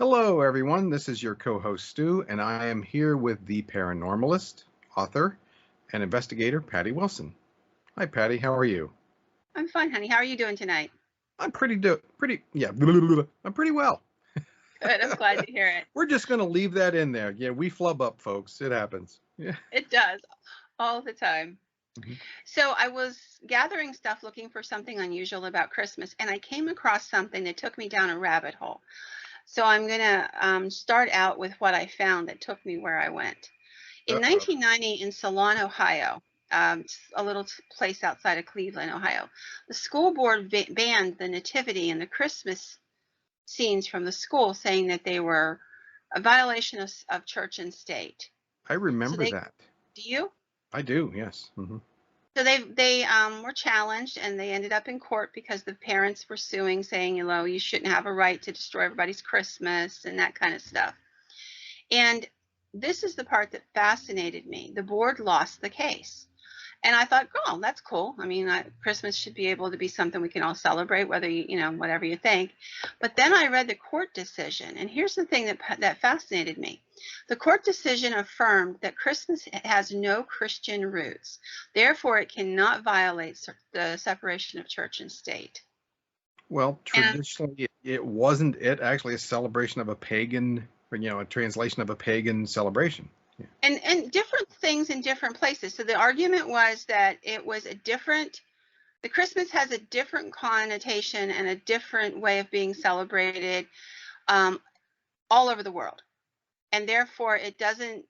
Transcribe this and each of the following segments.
Hello, everyone. This is your co-host, Stu, and I am here with the paranormalist, author, and investigator, Patty Wilson. Hi, Patty. How are you? I'm fine, honey. How are you doing tonight? I'm I'm pretty well. Good. I'm glad to hear it. We're just going to leave that in there. Yeah, we flub up, folks. It happens. Yeah. It does all the time. Mhm. So I was gathering stuff looking for something unusual about Christmas, and I came across something that took me down a rabbit hole. So I'm going to start out with what I found that took me where I went. In Uh-oh. 1990 in Salon, Ohio, it's a little place outside of Cleveland, Ohio, the school board banned the nativity and the Christmas scenes from the school, saying that they were a violation of church and state. I So remember they, that. do you? I do, yes. So they were challenged, and they ended up in court because the parents were suing, saying, you shouldn't have a right to destroy everybody's Christmas and that kind of stuff. And this is the part that fascinated me. The board lost the case. And I thought, oh, that's cool. I mean, Christmas should be able to be something we can all celebrate, whether whatever you think. But then I read the court decision, and here's the thing that fascinated me. The court decision affirmed that Christmas has no Christian roots. Therefore, it cannot violate the separation of church and state. Well, And traditionally, it wasn't actually a celebration of a pagan, a translation of a pagan celebration. Yeah. and different things in different places. So the argument was that the Christmas has a different connotation and a different way of being celebrated all over the world. And therefore, it doesn't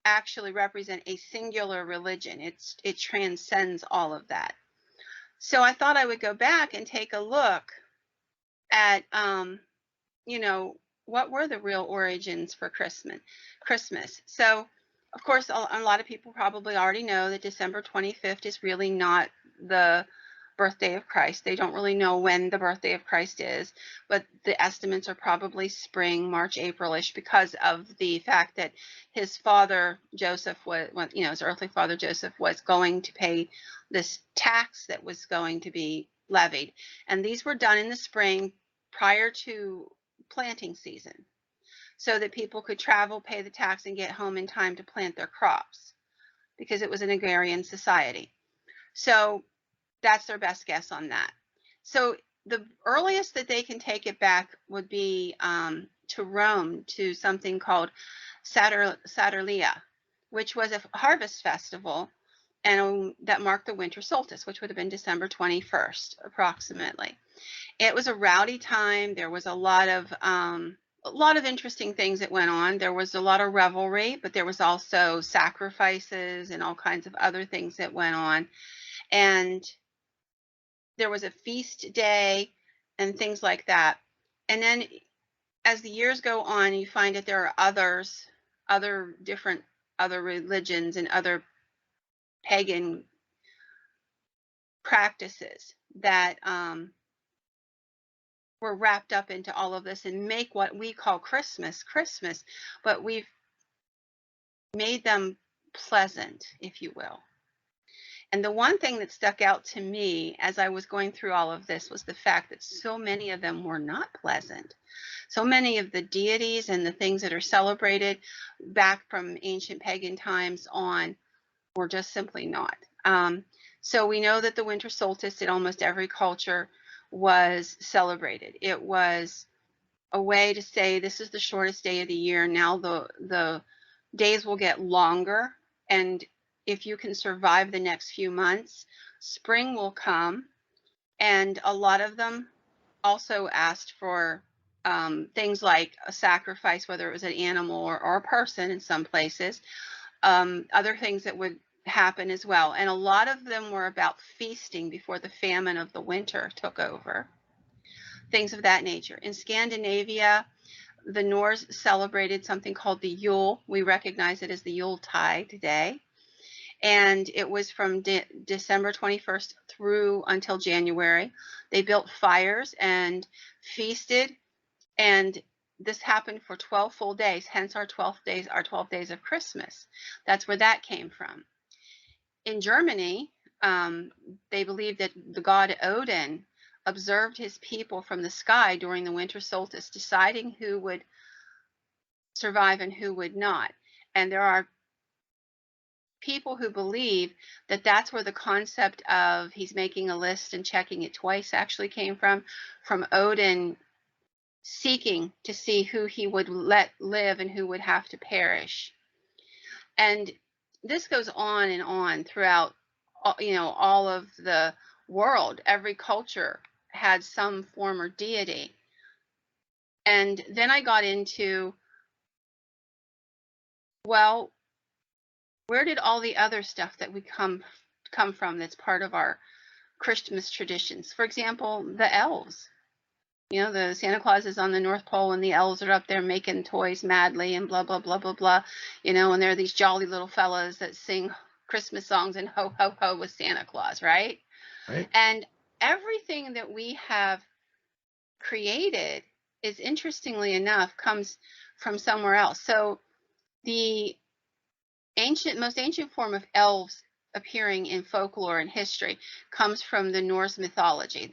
actually represent a singular religion. It transcends all of that. So I thought I would go back and take a look at, what were the real origins for Christmas. So, of course, a lot of people probably already know that December 25th is really not the birthday of Christ. They don't really know when the birthday of Christ is, but the estimates are probably spring, March, April-ish, because of the fact that his father, Joseph, his earthly father, Joseph, was going to pay this tax that was going to be levied. And these were done in the spring prior to planting season, so that people could travel, pay the tax, and get home in time to plant their crops, because it was an agrarian society. So that's their best guess on that. So the earliest that they can take it back would be to Rome, to something called Saturnalia, which was a harvest festival, and that marked the winter solstice, which would have been December 21st, approximately. It was a rowdy time. There was a lot of interesting things that went on. There was a lot of revelry, but there was also sacrifices and all kinds of other things that went on. And there was a feast day and things like that. And then as the years go on, you find that there are other religions and other pagan practices that were wrapped up into all of this and make what we call Christmas, but we've made them pleasant, if you will. And the one thing that stuck out to me as I was going through all of this was the fact that so many of them were not pleasant. So many of the deities and the things that are celebrated back from ancient pagan times on were just simply not. So we know that the winter solstice in almost every culture was celebrated. It was a way to say, this is the shortest day of the year. Now the days will get longer, and if you can survive the next few months, spring will come. And a lot of them also asked for things like a sacrifice, whether it was an animal or a person in some places, other things that would happen as well. And a lot of them were about feasting before the famine of the winter took over, things of that nature. In Scandinavia, the Norse celebrated something called the Yule. We recognize it as the Yule tide today. And it was from December 21st through until January. They built fires and feasted, and this happened for 12 full days, hence our 12 days of Christmas. That's where that came from. In Germany, they believed that the god Odin observed his people from the sky during the winter solstice, deciding who would survive and who would not. And there are people who believe that that's where the concept of he's making a list and checking it twice actually came from Odin seeking to see who he would let live and who would have to perish. And this goes on and on throughout, all of the world. Every culture had some form or deity. And then I got into, well, where did all the other stuff that we come from that's part of our Christmas traditions? For example, the elves. The Santa Claus is on the North Pole and the elves are up there making toys madly and blah, blah, blah, blah, blah. And there are these jolly little fellas that sing Christmas songs and ho, ho, ho with Santa Claus, right? Right. And everything that we have created is, interestingly enough, comes from somewhere else. So the most ancient form of elves appearing in folklore and history comes from the Norse mythology.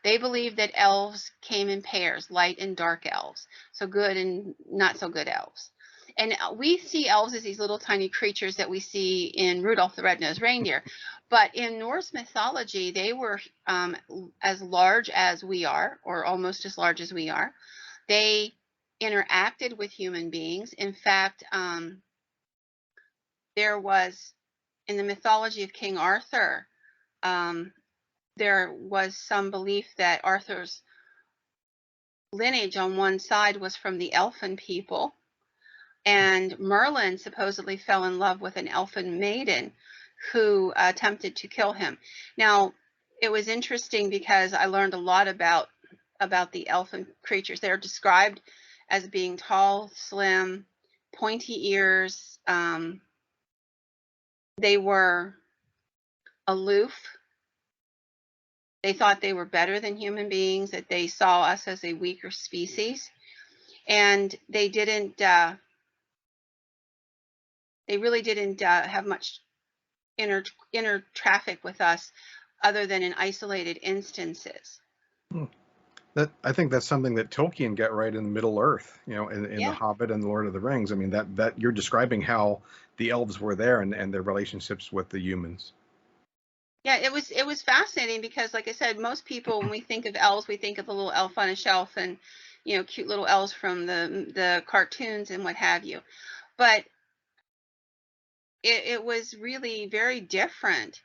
They believe that elves came in pairs, light and dark elves, so good and not so good elves. And we see elves as these little tiny creatures that we see in Rudolph the Red-Nosed Reindeer. But in Norse mythology, they were as large as we are, or almost as large as we are. They interacted with human beings. In fact, there was, in the mythology of King Arthur, there was some belief that Arthur's lineage on one side was from the elfin people, and Merlin supposedly fell in love with an elfin maiden who attempted to kill him. Now, it was interesting because I learned a lot about the elfin creatures. They're described as being tall, slim, pointy ears. They were aloof. They thought they were better than human beings, that they saw us as a weaker species. And they really didn't have much inner traffic with us other than in isolated instances. I think that's something that Tolkien got right in Middle Earth, in The Yeah. Hobbit and The Lord of the Rings. I mean, that you're describing how the elves were there and their relationships with the humans. Yeah, it was fascinating because, like I said, most people, when we think of elves, we think of the little elf on a shelf and, cute little elves from the cartoons and what have you. But it was really very different.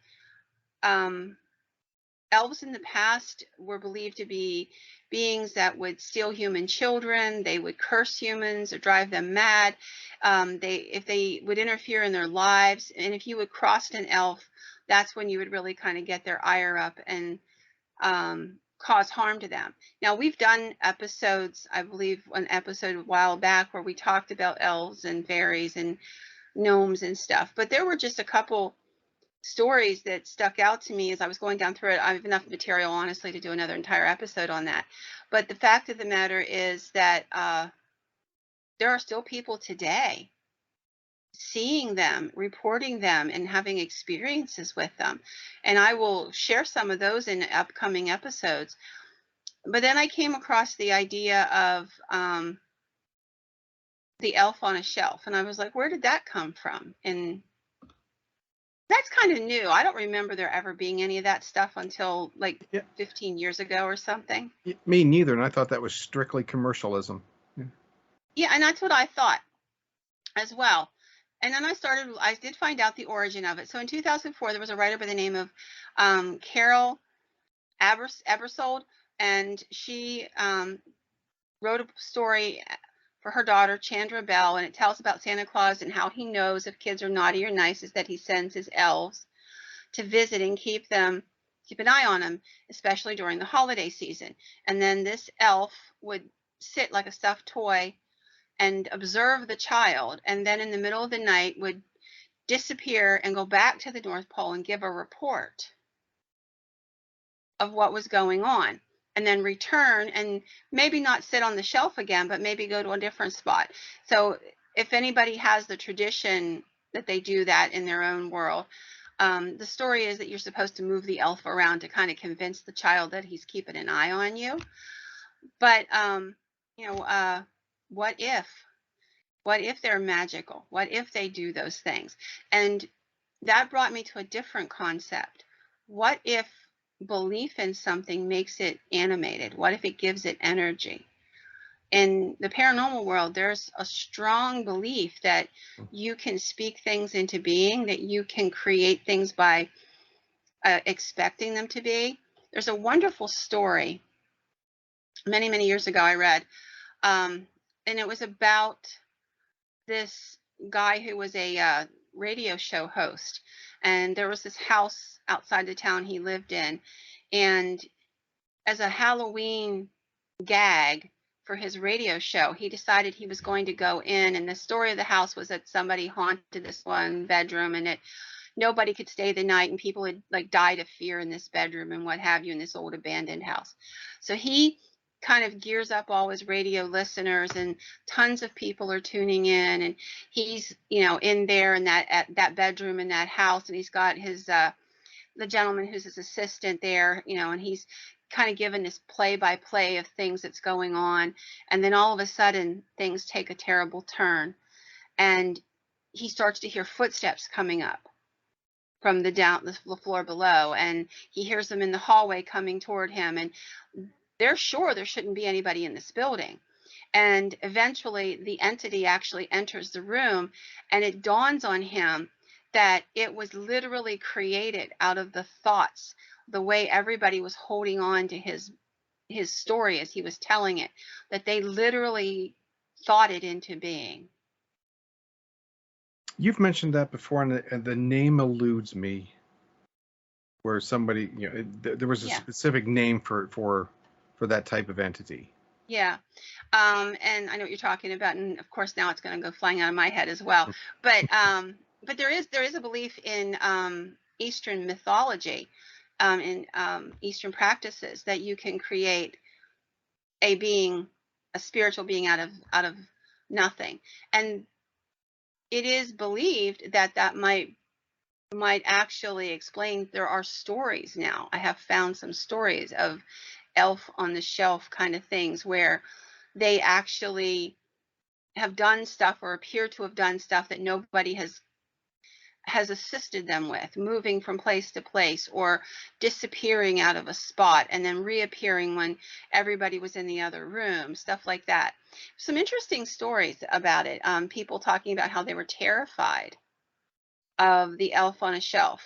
Elves in the past were believed to be beings that would steal human children. They would curse humans or drive them mad. If they would interfere in their lives, and if you would cross an elf, that's when you would really kind of get their ire up and cause harm to them. Now, we've done episodes, I believe an episode a while back where we talked about elves and fairies and gnomes and stuff, but there were just a couple stories that stuck out to me as I was going down through it. I have enough material, honestly, to do another entire episode on that. But the fact of the matter is that there are still people today seeing them, reporting them, and having experiences with them. And I will share some of those in upcoming episodes. But then I came across the idea of the elf on a shelf. And I was like, where did that come from? And that's kind of new. I don't remember there ever being any of that stuff until like 15 years ago or something. Me neither, and I thought that was strictly commercialism. Yeah, and that's what I thought as well. And then I did find out the origin of it. So in 2004, there was a writer by the name of Carol Ebersold, and she wrote a story for her daughter, Chandra Bell, and it tells about Santa Claus and how he knows if kids are naughty or nice, is that he sends his elves to visit and keep an eye on them, especially during the holiday season. And then this elf would sit like a stuffed toy and observe the child, and then in the middle of the night would disappear and go back to the North Pole and give a report of what was going on, and then return and maybe not sit on the shelf again, but maybe go to a different spot. So if anybody has the tradition that they do that in their own world, The story is that you're supposed to move the elf around to kind of convince the child that he's keeping an eye on you. But you know, what if? What if they're magical? What if they do those things? And that brought me to a different concept. What if belief in something makes it animated? What if it gives it energy? In the paranormal world, there's a strong belief that you can speak things into being, that you can create things by expecting them to be. There's a wonderful story many, many years ago I read, and it was about this guy who was a radio show host, and there was this house outside the town he lived in, and as a Halloween gag for his radio show, he decided he was going to go in, and the story of the house was that somebody haunted this one bedroom, and nobody could stay the night, and people had like died of fear in this bedroom and what have you, in this old abandoned house. So he kind of gears up all his radio listeners, and tons of people are tuning in, and he's, you know, in there in that bedroom in that house, and he's got his the gentleman who's his assistant there, you know, and he's kind of given this play-by-play of things that's going on, and then all of a sudden things take a terrible turn, and he starts to hear footsteps coming up from the floor below, and he hears them in the hallway coming toward him, and they're sure there shouldn't be anybody in this building. And eventually the entity actually enters the room, and it dawns on him that it was literally created out of the thoughts, the way everybody was holding on to his story as he was telling it, that they literally thought it into being. You've mentioned that before, and the name eludes me. Where somebody, you know, there was a specific name for that type of entity. Yeah. And I know what you're talking about, and of course now it's going to go flying out of my head as well. But there is a belief in Eastern mythology, in Eastern practices, that you can create a being, a spiritual being out of nothing, and it is believed that that might actually explain. There are stories now. I have found some stories of elf on the shelf kind of things where they actually have done stuff or appear to have done stuff that nobody has assisted them with, moving from place to place or disappearing out of a spot and then reappearing when everybody was in the other room, stuff like that. Some interesting stories about it. People talking about how they were terrified of the elf on a shelf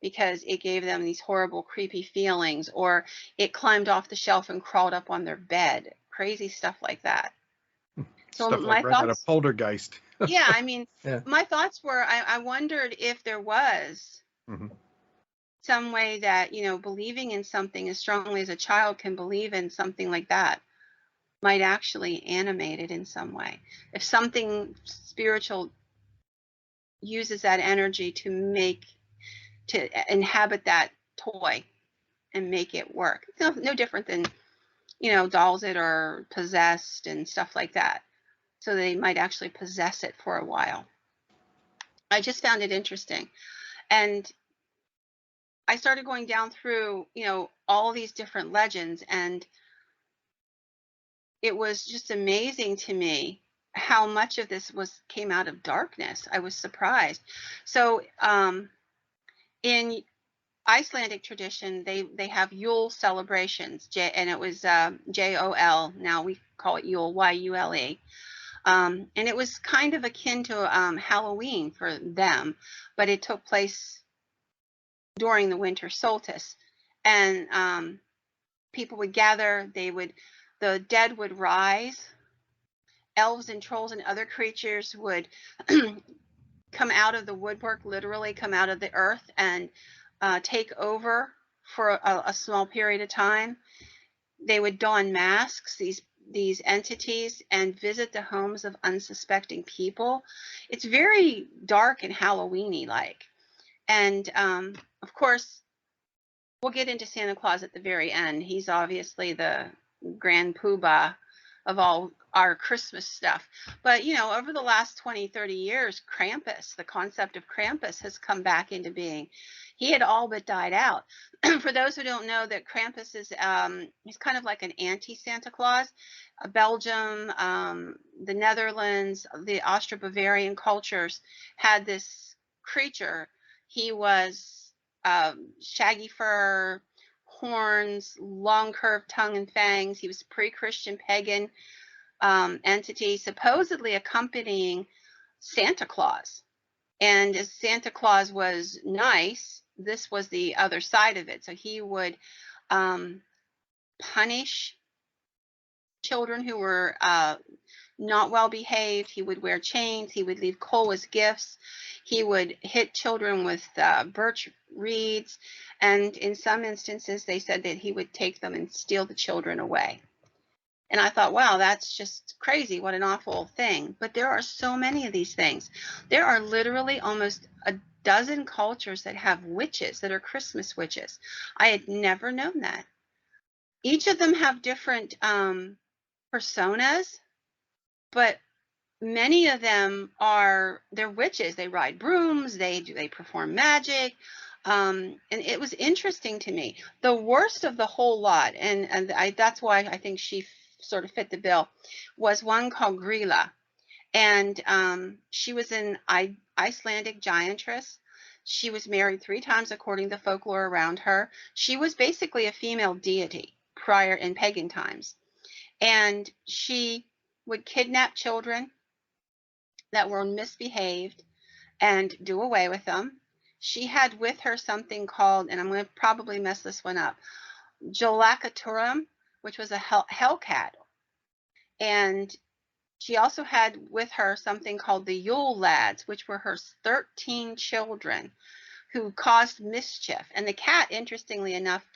because it gave them these horrible, creepy feelings, or it climbed off the shelf and crawled up on their bed. Crazy stuff like that. So Stuff my like right out of thoughts, Poltergeist. yeah, I mean, Yeah. my thoughts were, I wondered if there was some way that, you know, believing in something as strongly as a child can believe in something like that might actually animate it in some way. If something spiritual uses that energy to inhabit that toy and make it work. No different than, you know, dolls that are possessed and stuff like that. So they might actually possess it for a while. I just found it interesting. And I started going down through, you know, all these different legends, and it was just amazing to me how much of this came out of darkness. I was surprised. So in Icelandic tradition, they have Yule celebrations, and it was Jol. Now we call it Yule, Yule. And it was kind of akin to Halloween for them, but it took place during the winter solstice. And people would gather. The dead would rise. Elves and trolls and other creatures would come out of the woodwork, literally come out of the earth, and take over for a small period of time. They would don masks, these entities, and visit the homes of unsuspecting people. It's very dark and Halloweeny like. And of course, we'll get into Santa Claus at the very end. He's obviously the grand poobah of all our Christmas stuff. But, you know, over the last 20, 30 years, Krampus, the concept of Krampus has come back into being. He had all but died out. For those who don't know, that Krampus is, he's kind of like an anti-Santa Claus. Belgium, the Netherlands, the Austro-Bavarian cultures had this creature. He was shaggy fur, horns, long curved tongue and fangs. He was pre-Christian pagan entity, supposedly accompanying Santa Claus. And as Santa Claus was nice, this was the other side of it. So he would punish children who were not well behaved. He would wear chains. He would leave coal as gifts. He would hit children with birch reeds. And in some instances, they said that he would take them and steal the children away. And I thought, wow, that's just crazy. What an awful thing. But there are so many of these things. There are literally almost a dozen cultures that have witches, that are Christmas witches. I had never known that. Each of them have different personas, but many of them they're witches. They ride brooms, they perform magic. And it was interesting to me. The worst of the whole lot, and that's why I think she sort of fit the bill, was one called Grilla. And she was an Icelandic giantess. She was married 3 times according to folklore around her. She was basically a female deity prior in pagan times. And she would kidnap children that were misbehaved and do away with them. She had with her something called, and I'm going to probably mess this one up, Jolakaturum, which was a hellcat. And she also had with her something called the Yule Lads, which were her 13 children who caused mischief. And the cat, interestingly enough,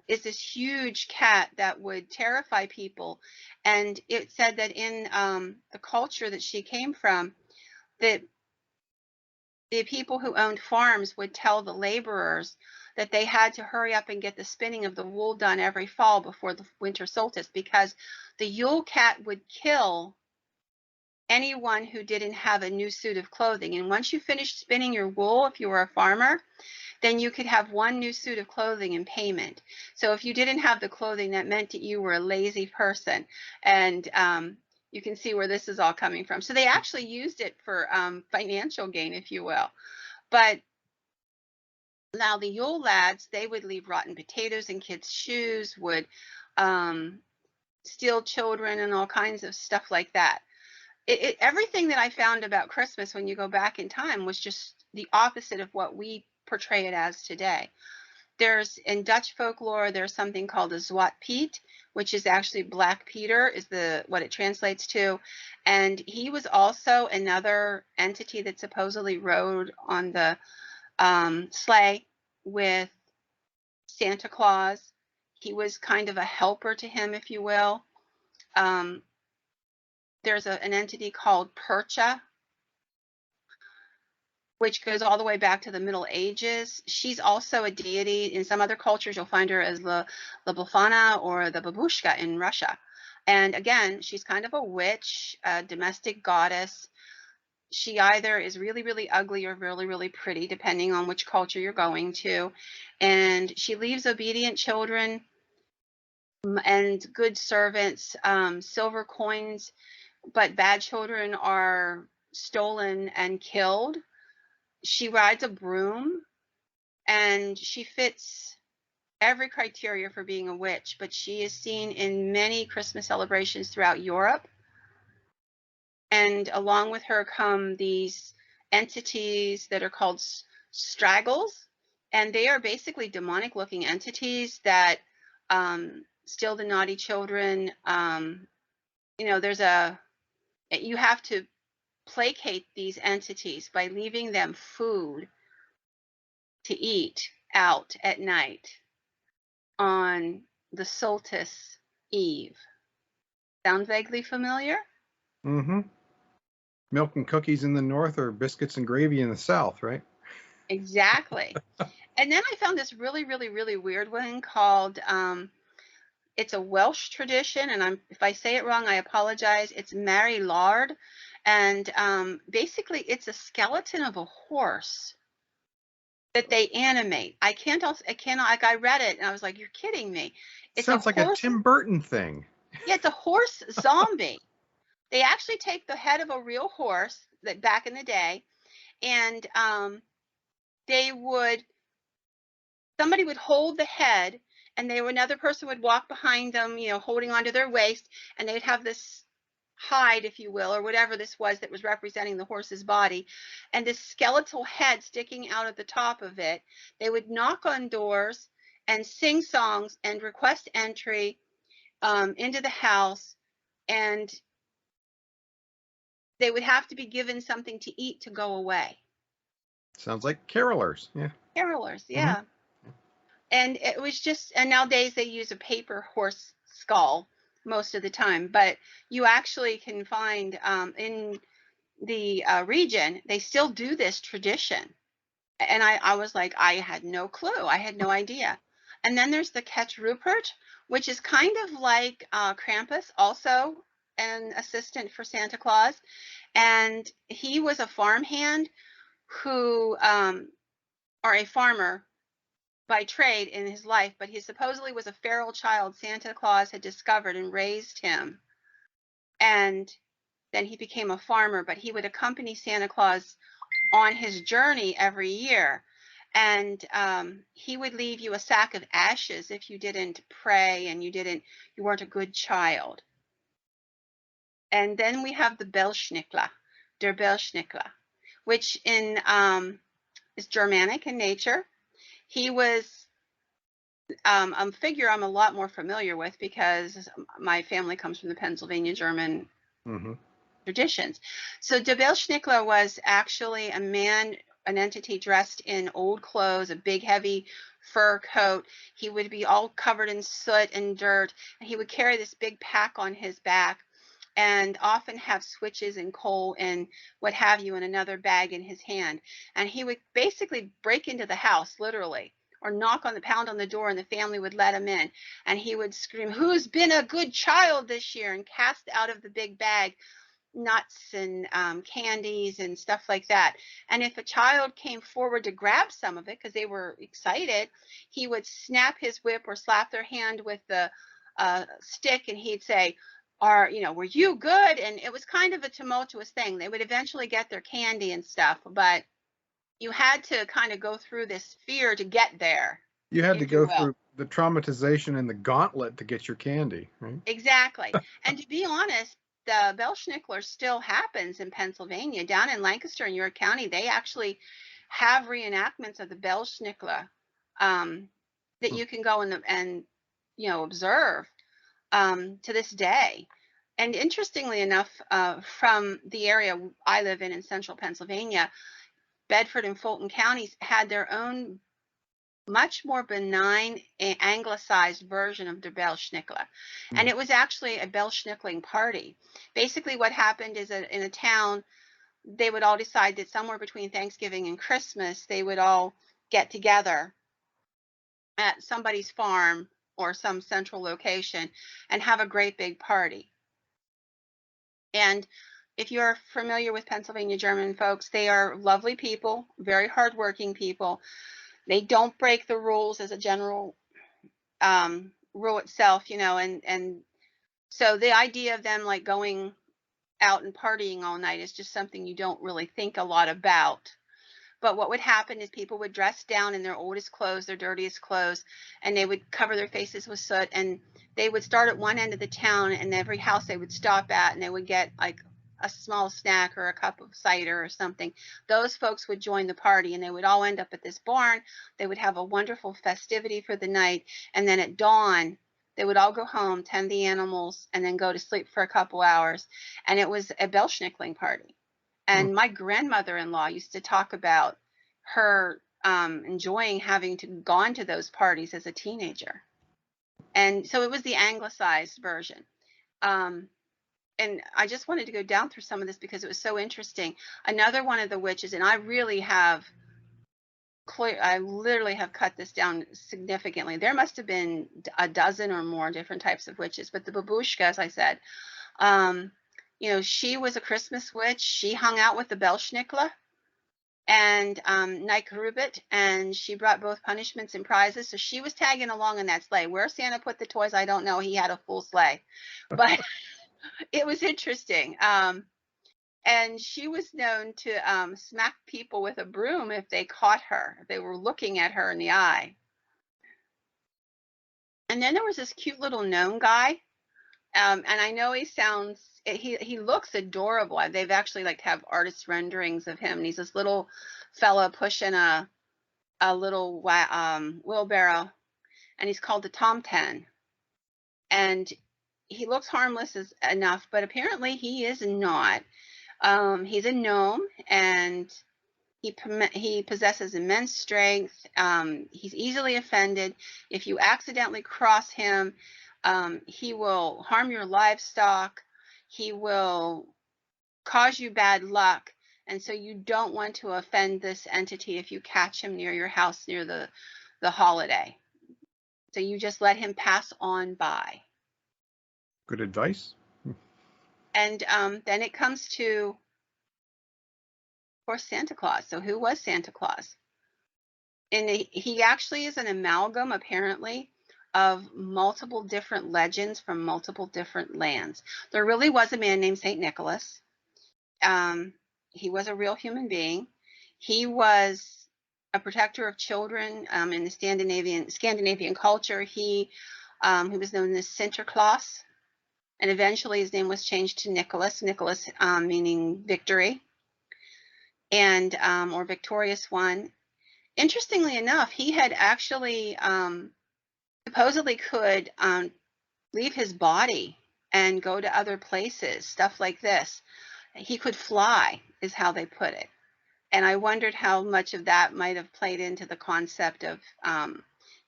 is this huge cat that would terrify people. And it said that in the culture that she came from, that the people who owned farms would tell the laborers that they had to hurry up and get the spinning of the wool done every fall before the winter solstice, because the Yule cat would kill anyone who didn't have a new suit of clothing. And once you finished spinning your wool, if you were a farmer, then you could have one new suit of clothing in payment. So if you didn't have the clothing, that meant that you were a lazy person. And you can see where this is all coming from. So they actually used it for financial gain, if you will. But now the Yule Lads, they would leave rotten potatoes in kids' shoes, would steal children and all kinds of stuff like that. Everything that I found about Christmas when you go back in time was just the opposite of what we portray it as today. There's, in Dutch folklore, there's something called a Zwart Piet, which is actually Black Peter, is what it translates to. And he was also another entity that supposedly rode on the sleigh with Santa Claus. He was kind of a helper to him, if you will. There's an entity called Percha, which goes all the way back to the Middle Ages. She's also a deity. In some other cultures, you'll find her as the Bufana or the Babushka in Russia. And again, she's kind of a witch, a domestic goddess. She either is really, really ugly or really, really pretty, depending on which culture you're going to. And she leaves obedient children and good servants, silver coins, but bad children are stolen and killed. She rides a broom, and she fits every criteria for being a witch, but she is seen in many Christmas celebrations throughout Europe. And along with her come these entities that are called straggles, and they are basically demonic looking entities that steal the naughty children. You know, you have to placate these entities by leaving them food to eat out at night on the solstice eve. Sound vaguely familiar? Mm-hmm. Milk and cookies in the north, or biscuits and gravy in the south, right? Exactly. And then I found this really, really, really weird one called It's a Welsh tradition, and if I say it wrong, I apologize. It's Mary Lard, and basically it's a skeleton of a horse that they animate. I cannot, like, I read it and I was like, you're kidding me. It's a Sounds like a horse. Tim Burton thing. Yeah, it's a horse zombie. They actually take the head of a real horse that back in the day, and they would somebody would hold the head, and another person would walk behind them, holding onto their waist, and they'd have this hide, if you will, or whatever this was that was representing the horse's body, and this skeletal head sticking out of the top of it. They would knock on doors and sing songs and request entry into the house, and they would have to be given something to eat to go away. Sounds like carolers. Yeah. Carolers, yeah. And it was just, and nowadays they use a paper horse skull most of the time, but you actually can find in the region, they still do this tradition. And I was like, I had no clue. I had no idea. And then there's the Catch Rupert, which is kind of like Krampus, also an assistant for Santa Claus. And he was a farmhand who, or a farmer by trade in his life, but he supposedly was a feral child Santa Claus had discovered and raised him. And then he became a farmer, but he would accompany Santa Claus on his journey every year. And he would leave you a sack of ashes if you didn't pray and you weren't a good child. And then we have the Belschnickler, der Belschnickler, which is Germanic in nature. He was a figure I'm a lot more familiar with because my family comes from the Pennsylvania German traditions. So der Belschnickler was actually a man, an entity dressed in old clothes, a big heavy fur coat. He would be all covered in soot and dirt, and he would carry this big pack on his back and often have switches and coal and what have you in another bag in his hand. And he would basically break into the house, literally, or pound on the door, and the family would let him in. And he would scream, "Who's been a good child this year?" and cast out of the big bag nuts and candies and stuff like that. And if a child came forward to grab some of it because they were excited, he would snap his whip or slap their hand with the stick, and he'd say, were you good? And it was kind of a tumultuous thing. They would eventually get their candy and stuff, but you had to kind of go through this fear to get there. You had to go through the traumatization and the gauntlet to get your candy, right? Exactly. And to be honest, the Belschnickler still happens in Pennsylvania. Down in Lancaster and York County, they actually have reenactments of the Belschnickler that you can go and observe to this day. And interestingly enough, from the area I live in central Pennsylvania, Bedford and Fulton counties had their own much more benign anglicized version of the Belschnickler. And it was actually a Belschnickling party. Basically what happened is that in a town, they would all decide that somewhere between Thanksgiving and Christmas, they would all get together at somebody's farm or some central location and have a great big party. And if you're familiar with Pennsylvania German folks, they are lovely people, very hardworking people. They don't break the rules as a general rule itself, and so the idea of them like going out and partying all night is just something you don't really think a lot about. But what would happen is people would dress down in their oldest clothes, their dirtiest clothes, and they would cover their faces with soot, and they would start at one end of the town, and every house they would stop at, and they would get like a small snack or a cup of cider or something. Those folks would join the party, and they would all end up at this barn. They would have a wonderful festivity for the night, and then at dawn, they would all go home, tend the animals, and then go to sleep for a couple hours. And it was a Belschnickling party. And my grandmother-in-law used to talk about her enjoying having gone to those parties as a teenager. And so it was the anglicized version. And I just wanted to go down through some of this because it was so interesting. Another one of the witches, and I really have clear. I literally have cut this down significantly. There must have been a dozen or more different types of witches, but the babushka, as I said, you know, she was a Christmas witch. She hung out with the Belschnickel and Nykerubit, and she brought both punishments and prizes. So she was tagging along in that sleigh. Where Santa put the toys, I don't know. He had a full sleigh, but it was interesting. And she was known to smack people with a broom if they caught her, if they were looking at her in the eye. And then there was this cute little gnome guy. And I know he looks adorable. They've actually like have artist renderings of him. And he's this little fella pushing a little wheelbarrow, and he's called the Tomten. And he looks harmless enough, but apparently he is not. He's a gnome, and he possesses immense strength. He's easily offended. If you accidentally cross him, he will harm your livestock. He will cause you bad luck. And so you don't want to offend this entity if you catch him near your house near the holiday. So you just let him pass on by. Good advice. And then it comes to, of course, Santa Claus. So who was Santa Claus? And he actually is an amalgam, apparently, of multiple different legends from multiple different lands. There really was a man named St. Nicholas. He was a real human being. He was a protector of children in the Scandinavian culture. He was known as Santa Claus, and eventually his name was changed to Nicholas. Nicholas meaning victory, and or victorious one. Interestingly enough, he had actually supposedly could leave his body and go to other places, stuff like this. He could fly, is how they put it. And I wondered how much of that might have played into the concept of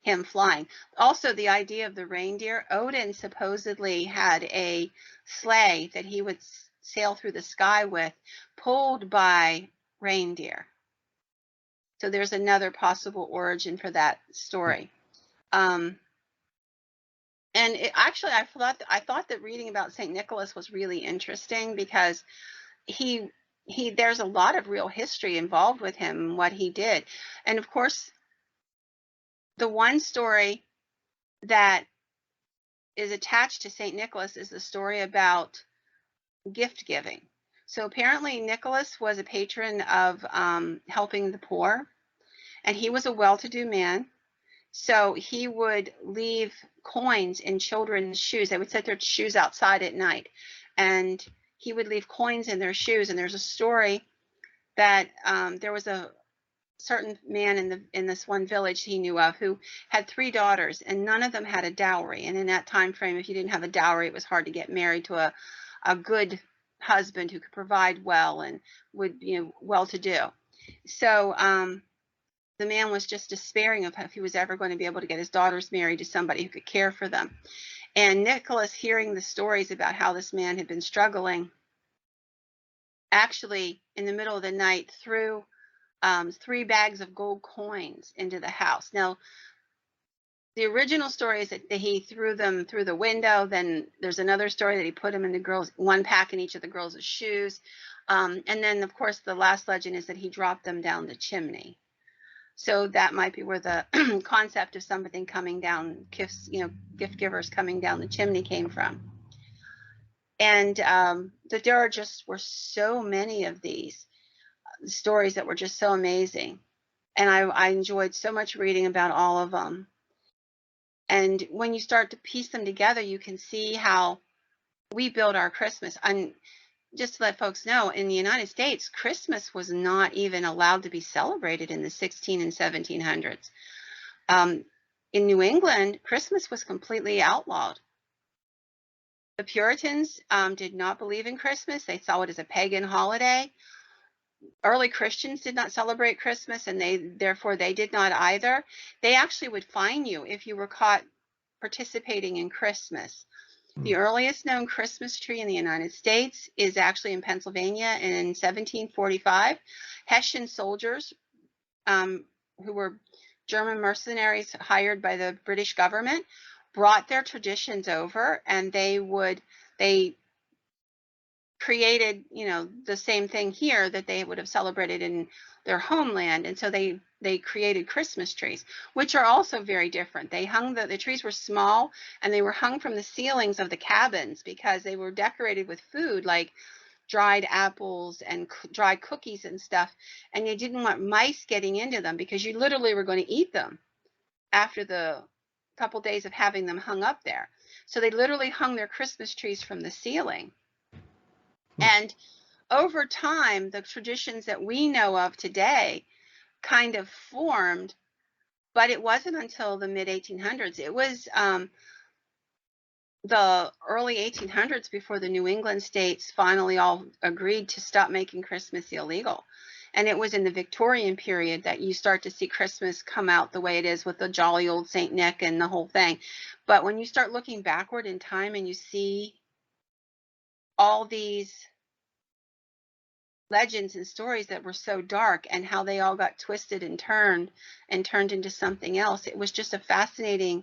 him flying. Also, the idea of the reindeer. Odin supposedly had a sleigh that he would sail through the sky with, pulled by reindeer. So there's another possible origin for that story. And actually, I thought that reading about St. Nicholas was really interesting because there's a lot of real history involved with him and what he did. And of course, the one story that is attached to St. Nicholas is the story about gift giving. So apparently Nicholas was a patron of helping the poor, and he was a well-to-do man. So he would leave coins in children's shoes. They would set their shoes outside at night, and he would leave coins in their shoes. And there's a story that there was a certain man in this one village he knew of who had 3 daughters, and none of them had a dowry. And in that time frame, if you didn't have a dowry, it was hard to get married to a good husband who could provide well and would be well-to-do. So the man was just despairing of if he was ever going to be able to get his daughters married to somebody who could care for them. And Nicholas, hearing the stories about how this man had been struggling, actually in the middle of the night threw 3 bags of gold coins into the house. Now, the original story is that he threw them through the window. Then there's another story that he put them in one pack in each of the girls' shoes. And then, of course, the last legend is that he dropped them down the chimney. So that might be where the concept of something coming down, gift givers coming down the chimney came from. And that there were so many of these stories that were just so amazing. And I enjoyed so much reading about all of them. And when you start to piece them together, you can see how we build our Christmas. And just to let folks know, in the United States, Christmas was not even allowed to be celebrated in the 1600s and 1700s. In New England, Christmas was completely outlawed. The Puritans did not believe in Christmas. They saw it as a pagan holiday. Early Christians did not celebrate Christmas, and therefore they did not either. They actually would fine you if you were caught participating in Christmas. The earliest known Christmas tree in the United States is actually in Pennsylvania in 1745. Hessian soldiers who were German mercenaries hired by the British government, brought their traditions over, and they created, the same thing here that they would have celebrated in their homeland. And so they created Christmas trees, which are also very different. They hung the trees were small, and they were hung from the ceilings of the cabins because they were decorated with food like dried apples and dried cookies and stuff. And you didn't want mice getting into them because you literally were going to eat them after the couple days of having them hung up there. So they literally hung their Christmas trees from the ceiling. And over time, the traditions that we know of today kind of formed, but it wasn't until the mid 1800s. It was the early 1800s before the New England states finally all agreed to stop making Christmas illegal. And it was in the Victorian period that you start to see Christmas come out the way it is with the jolly old Saint Nick and the whole thing. But when you start looking backward in time and you see all these legends and stories that were so dark and how they all got twisted and turned into something else, it was just a fascinating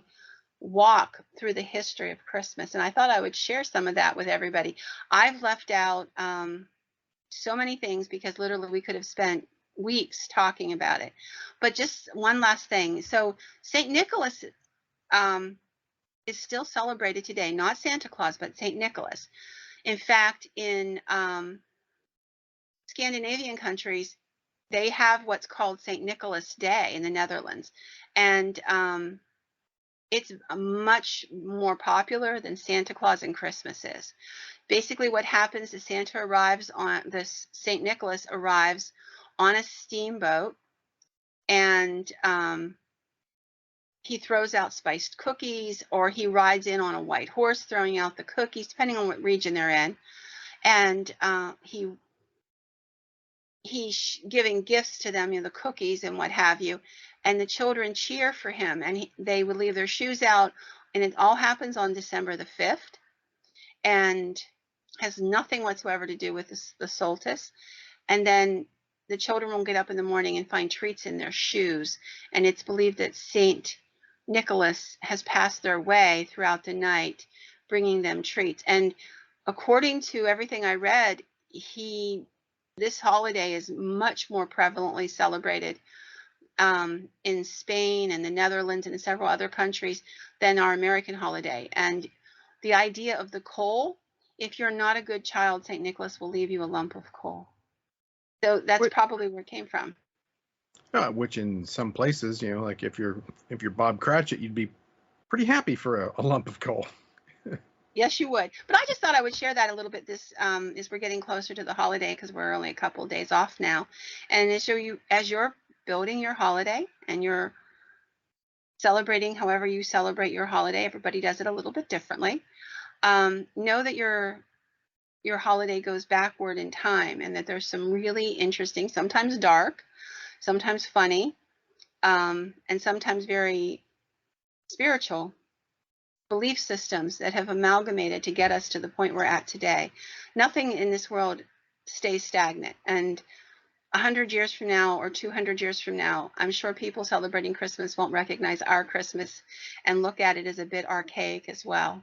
walk through the history of Christmas. And I thought I would share some of that with everybody. I've left out so many things because literally we could have spent weeks talking about it. But just one last thing. So St. Nicholas is still celebrated today, not Santa Claus, but St. Nicholas. In fact, in Scandinavian countries, they have what's called St. Nicholas Day in the Netherlands. And it's much more popular than Santa Claus and Christmas is. Basically, what happens is St. Nicholas arrives on a steamboat, and he throws out spiced cookies, or he rides in on a white horse throwing out the cookies, depending on what region they're in. And he's giving gifts to them, the cookies and what have you. And the children cheer for him, and they would leave their shoes out. And it all happens on December the 5th, and has nothing whatsoever to do with the solstice. And then the children will get up in the morning and find treats in their shoes. And it's believed that St. Nicholas has passed their way throughout the night, bringing them treats. And according to everything I read, this holiday is much more prevalently celebrated in Spain and the Netherlands and in several other countries than our American holiday. And the idea of the coal, if you're not a good child, St. Nicholas will leave you a lump of coal. So that's probably where it came from. Which in some places, like if you're Bob Cratchit, you'd be pretty happy for a lump of coal. Yes, you would. But I just thought I would share that a little bit. This as we're getting closer to the holiday, because we're only a couple of days off now. And as you're building your holiday and you're celebrating however you celebrate your holiday, everybody does it a little bit differently. Know that your holiday goes backward in time, and that there's some really interesting, sometimes dark, sometimes funny, and sometimes very spiritual belief systems that have amalgamated to get us to the point we're at today. Nothing in this world stays stagnant. And 100 years from now or 200 years from now, I'm sure people celebrating Christmas won't recognize our Christmas and look at it as a bit archaic as well.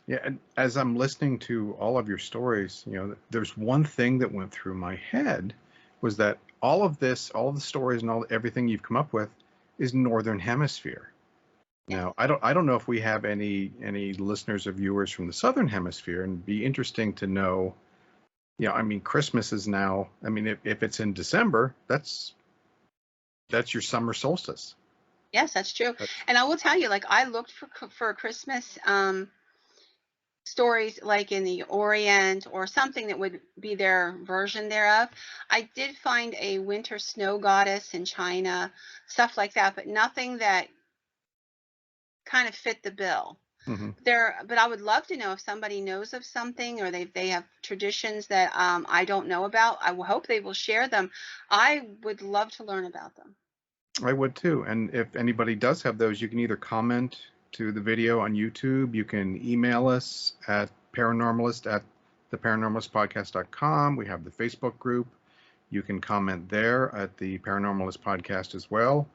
Yeah, and as I'm listening to all of your stories, there's one thing that went through my head, was that all of the stories and everything you've come up with is Northern Hemisphere. Now, I don't know if we have any listeners or viewers from the Southern Hemisphere, and it'd be interesting to know. Christmas is now. If it's in December, that's your summer solstice. Yes, that's true. And I will tell you, I looked for Christmas stories like in the Orient or something that would be their version thereof. I did find a winter snow goddess in China, stuff like that, but nothing that kind of fit the bill. Mm-hmm. But I would love to know if somebody knows of something, or they have traditions that I don't know about. I hope they will share them. I would love to learn about them. I would too. And if anybody does have those, you can either comment to the video on YouTube. You can email us at paranormalist@theparanormalistpodcast.com. We have the Facebook group. You can comment there at the Paranormalist podcast as well.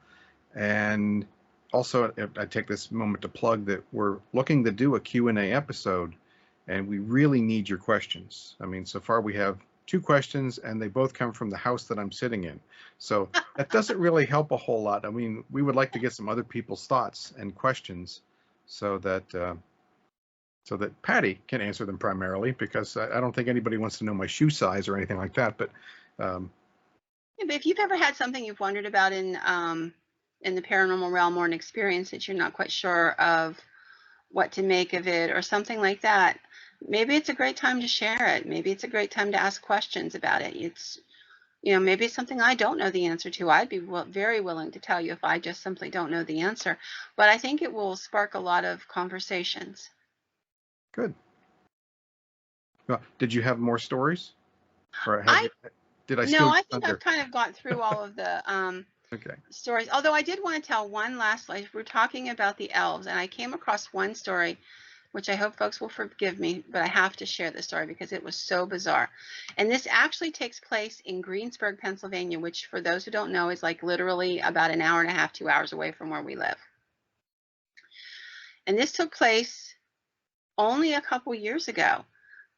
And also, I take this moment to plug that we're looking to do a Q&A episode, and we really need your questions. I mean, so far we have 2 questions, and they both come from the house that I'm sitting in. So that doesn't really help a whole lot. I mean, we would like to get some other people's thoughts and questions so that Patty can answer them primarily, because I don't think anybody wants to know my shoe size or anything like that. But Yeah, but if you've ever had something you've wondered about in the paranormal realm, or an experience that you're not quite sure of what to make of it or something like that, maybe it's a great time to share it. Maybe it's a great time to ask questions about it. It's, maybe it's something I don't know the answer to. I'd be very willing to tell you if I just simply don't know the answer. But I think it will spark a lot of conversations. Good. Well, did you have more stories? Or did I steal No, your I think thunder? I've kind of got through all of the Okay. stories. Although I did want to tell one last, like, we're talking about the elves, and I came across one story, which I hope folks will forgive me, but I have to share this story because it was so bizarre. And this actually takes place in Greensburg, Pennsylvania, which, for those who don't know, is like literally about an hour and a half, 2 hours away from where we live. And this took place only a couple years ago.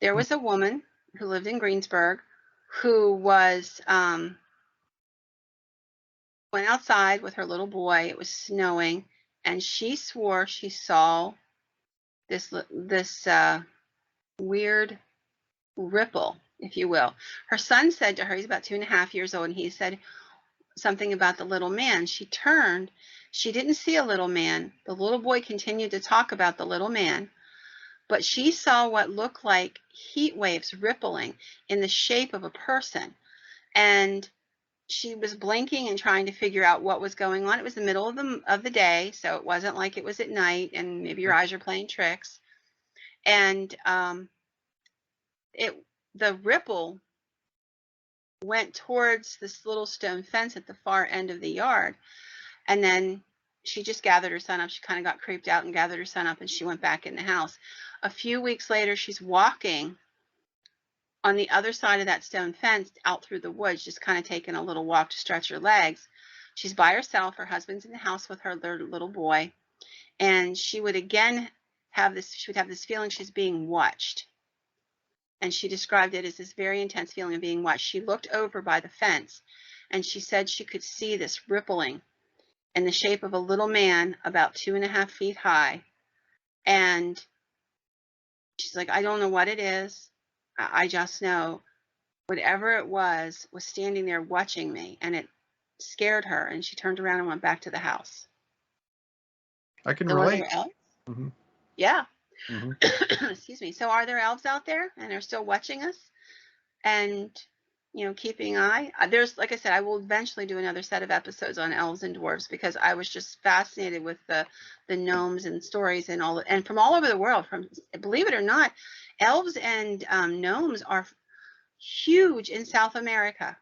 There was a woman who lived in Greensburg who was went outside with her little boy. It was snowing, and she swore she saw this weird ripple, if you will. Her son said to her, he's about 2.5 years old, and he said something about the little man. She turned. She didn't see a little man. The little boy continued to talk about the little man, but she saw what looked like heat waves rippling in the shape of a person. And she was blinking and trying to figure out what was going on. It was the middle of the day, so it wasn't like it was at night and maybe your eyes are playing tricks. And the ripple went towards this little stone fence at the far end of the yard. And then she just gathered her son up. She kind of got creeped out and gathered her son up, and she went back in the house. A few weeks later, she's walking on the other side of that stone fence out through the woods, just kind of taking a little walk to stretch her legs. She's by herself. Her husband's in the house with her little boy. And she would again have this feeling she's being watched. And she described it as this very intense feeling of being watched. She looked over by the fence, and she said she could see this rippling in the shape of a little man about 2.5 feet high. And she's like, I don't know what it is. I just know whatever it was standing there watching me, and it scared her, and she turned around and went back to the house. I can So relate. are there elves? Mm-hmm. Yeah. Mm-hmm. Excuse me. So are there elves out there, and they're still watching us and, keeping an eye? There's, like I said, I will eventually do another set of episodes on elves and dwarves, because I was just fascinated with the gnomes and stories and and from all over the world. From, believe it or not, elves and gnomes are huge in South America.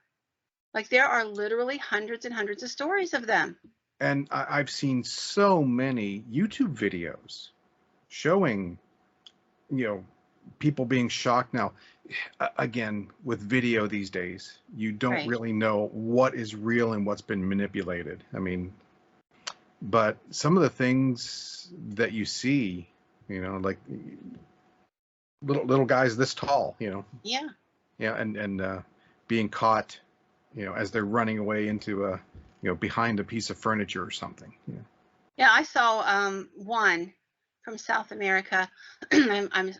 Like, there are literally hundreds and hundreds of stories of them. And I've seen so many YouTube videos showing, people being shocked. Now, again, with video these days, you don't really know what is real and what's been manipulated. I mean, but some of the things that you see, like little guys this tall, Yeah. Yeah, and being caught, as they're running away into behind a piece of furniture or something. Yeah. Yeah, I saw one from South America. I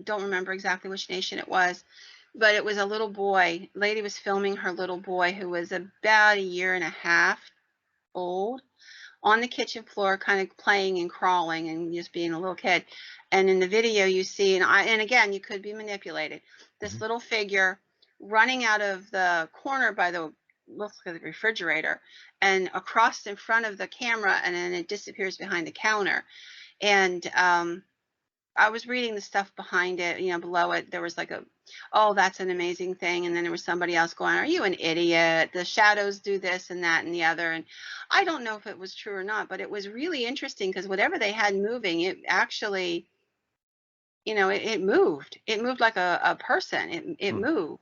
don't remember exactly which nation it was, but it was a little boy. Lady was filming her little boy, who was about 1.5 years old, on the kitchen floor, kind of playing and crawling and just being a little kid. And in the video you see, and again, you could be manipulated, this little figure running out of the corner by the, looks like the refrigerator, and across in front of the camera, and then it disappears behind the counter. And I was reading the stuff behind it, below it, there was like oh, that's an amazing thing. And then there was somebody else going, are you an idiot? The shadows do this and that and the other. And I don't know if it was true or not, but it was really interesting, because whatever they had moving, it actually, it moved. It moved like a person. It moved.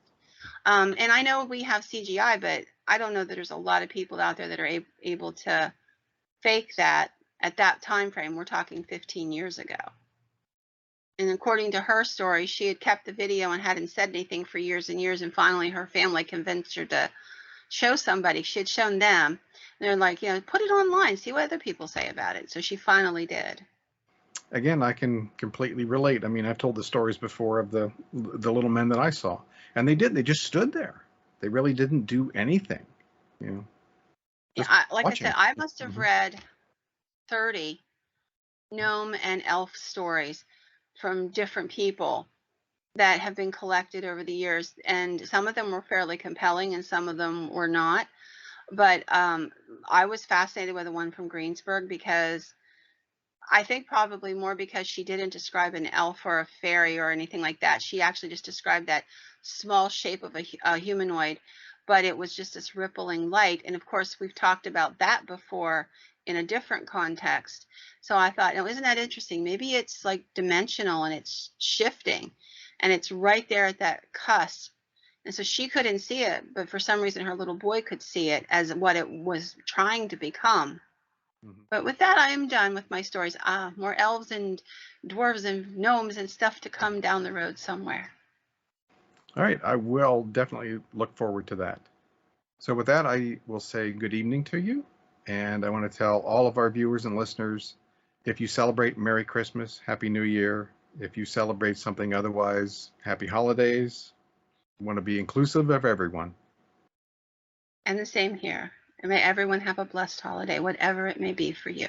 And I know we have CGI, but I don't know that there's a lot of people out there that are able to fake that at that time frame. We're talking 15 years ago. And according to her story, she had kept the video and hadn't said anything for years and years. And finally, her family convinced her to show somebody. She had shown them. And they're like, put it online, see what other people say about it. So she finally did. Again, I can completely relate. I mean, I've told the stories before of the little men that I saw, and they did. They just stood there. They really didn't do anything, you know, Yeah, just like I said, watching. I must have Hmm. read 30 gnome and elf stories from different people that have been collected over the years, and some of them were fairly compelling and some of them were not. But I was fascinated with the one from Greensburg because I think probably more because she didn't describe an elf or a fairy or anything like that. She actually just described that small shape of a humanoid, but it was just this rippling light. And of course, we've talked about that before in a different context. So I thought, oh, isn't that interesting? Maybe it's like dimensional and it's shifting and it's right there at that cusp. And so she couldn't see it, but for some reason her little boy could see it as what it was trying to become. Hmm. But with that, I am done with my stories. More elves and dwarves and gnomes and stuff to come down the road somewhere. All right, I will definitely look forward to that. So with that, I will say good evening to you, and I want to tell all of our viewers and listeners, if you celebrate Merry Christmas, Happy New Year. If you celebrate something otherwise, Happy Holidays. We want to be inclusive of everyone. And the same here. And may everyone have a blessed holiday, whatever it may be for you.